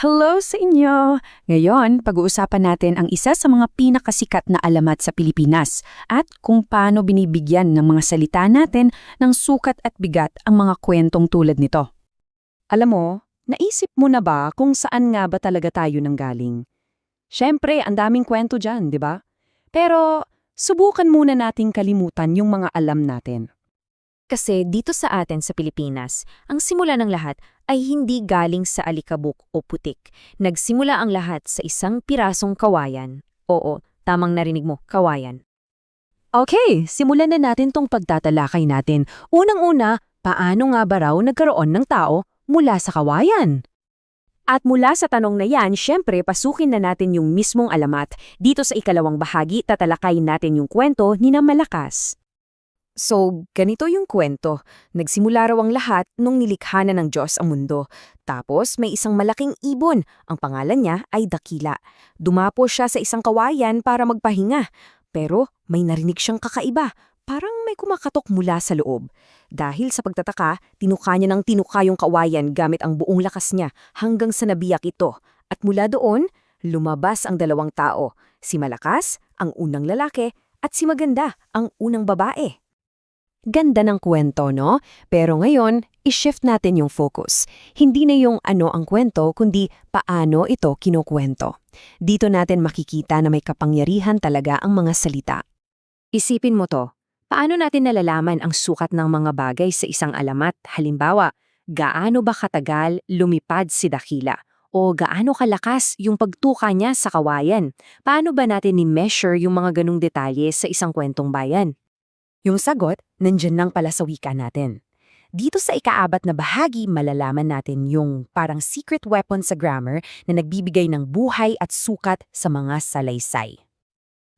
Hello sa inyo! Ngayon, pag-uusapan natin ang isa sa mga pinakasikat na alamat sa Pilipinas at kung paano binibigyan ng mga salita natin ng sukat at bigat ang mga kwentong tulad nito. Alam mo, naisip mo na ba kung saan nga ba talaga tayo nanggaling? Siyempre, ang daming kwento dyan, di ba? Pero, subukan muna nating kalimutan yung mga alam natin. Kasi dito sa atin sa Pilipinas, ang simula ng lahat ay hindi galing sa alikabok o putik. Nagsimula ang lahat sa isang pirasong kawayan. Oo, tamang narinig mo, kawayan. Okay, simulan na natin tong pagtatalakay natin. Unang-una, paano nga ba raw nagkaroon ng tao mula sa kawayan? At mula sa tanong na yan, syempre pasukin na natin yung mismong alamat. Dito sa ikalawang bahagi, tatalakayin natin yung kwento ni na Malakas. So, ganito yung kwento. Nagsimula raw ang lahat nung nilikha na ng Diyos ang mundo. Tapos, may isang malaking ibon. Ang pangalan niya ay Dakila. Dumapo siya sa isang kawayan para magpahinga. Pero, may narinig siyang kakaiba. Parang may kumakatok mula sa loob. Dahil sa pagtataka, tinuka niya ng tinuka yung kawayan gamit ang buong lakas niya hanggang sa nabiyak ito. At mula doon, lumabas ang dalawang tao. Si Malakas, ang unang lalaki, at si Maganda, ang unang babae. Ganda ng kwento, no? Pero ngayon, i-shift natin yung focus. Hindi na yung ano ang kwento, kundi paano ito kinukwento. Dito natin makikita na may kapangyarihan talaga ang mga salita. Isipin mo to, paano natin nalalaman ang sukat ng mga bagay sa isang alamat? Halimbawa, gaano ba katagal lumipad si Dakila? O gaano kalakas yung pagtuka niya sa kawayan? Paano ba natin ni-measure yung mga ganung detalye sa isang kwentong bayan? Yung sagot, nandyan lang pala sa wika natin. Dito sa ikaapat na bahagi, malalaman natin yung parang secret weapon sa grammar na nagbibigay ng buhay at sukat sa mga salaysay.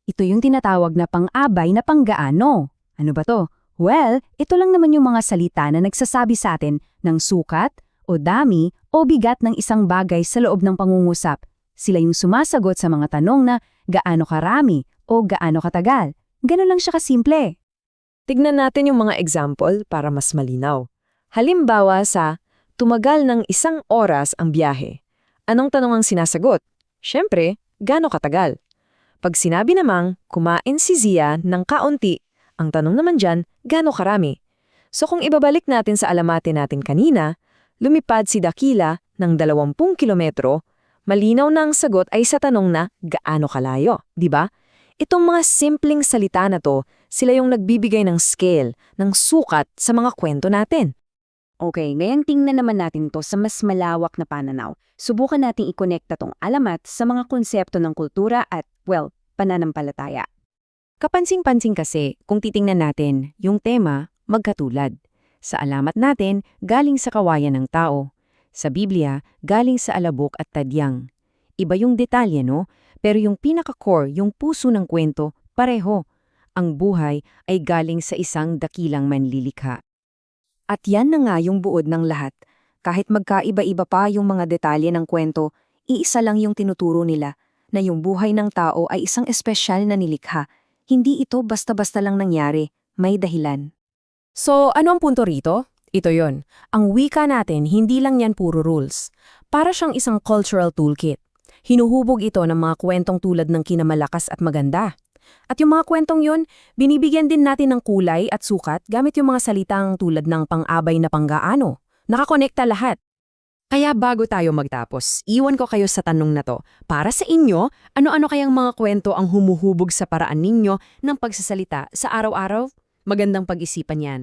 Ito yung tinatawag na pang-abay na panggaano. Ano ba to? Well, ito lang naman yung mga salita na nagsasabi sa atin ng sukat o dami o bigat ng isang bagay sa loob ng pangungusap. Sila yung sumasagot sa mga tanong na gaano karami o gaano katagal. Ganun lang siya kasimple. Tignan natin yung mga example para mas malinaw. Halimbawa sa, tumagal ng 1 oras ang biyahe. Anong tanong ang sinasagot? Siyempre, gaano katagal? Pag sinabi namang, kumain si Zia ng kaunti, ang tanong naman dyan, gaano karami? So kung ibabalik natin sa alamate natin kanina, lumipad si Dakila ng 20 kilometro, malinaw na ang sagot ay sa tanong na gaano kalayo, di ba? Itong mga simpleng salita na to, sila yung nagbibigay ng scale, ng sukat sa mga kwento natin. Okay, ngayon tingnan naman natin to sa mas malawak na pananaw. Subukan nating i-connecta tong alamat sa mga konsepto ng kultura at, pananampalataya. Kapansing-pansing kasi, kung titingnan natin, yung tema, magkatulad. Sa alamat natin, galing sa kawayan ng tao. Sa Biblia, galing sa alabok at tadyang. Iba yung detalye, no? Pero yung pinaka-core, yung puso ng kwento, pareho. Ang buhay ay galing sa isang dakilang manlilikha. At yan na nga yung buod ng lahat. Kahit magkaiba-iba pa yung mga detalye ng kwento, iisa lang yung tinuturo nila, na yung buhay ng tao ay isang espesyal na nilikha. Hindi ito basta-basta lang nangyari, may dahilan. So, ano ang punto rito? Ito yon. Ang wika natin, hindi lang yan puro rules. Para siyang isang cultural toolkit. Hinuhubog ito ng mga kwentong tulad ng Kinamalakas at Maganda. At yung mga kwentong yun, binibigyan din natin ng kulay at sukat gamit yung mga salitang tulad ng pang-abay na panggaano. Nakakonekta lahat. Kaya bago tayo magtapos, iwan ko kayo sa tanong na to. Para sa inyo, ano-ano kayang mga kwento ang humuhubog sa paraan ninyo ng pagsasalita sa araw-araw? Magandang pag-isipan yan.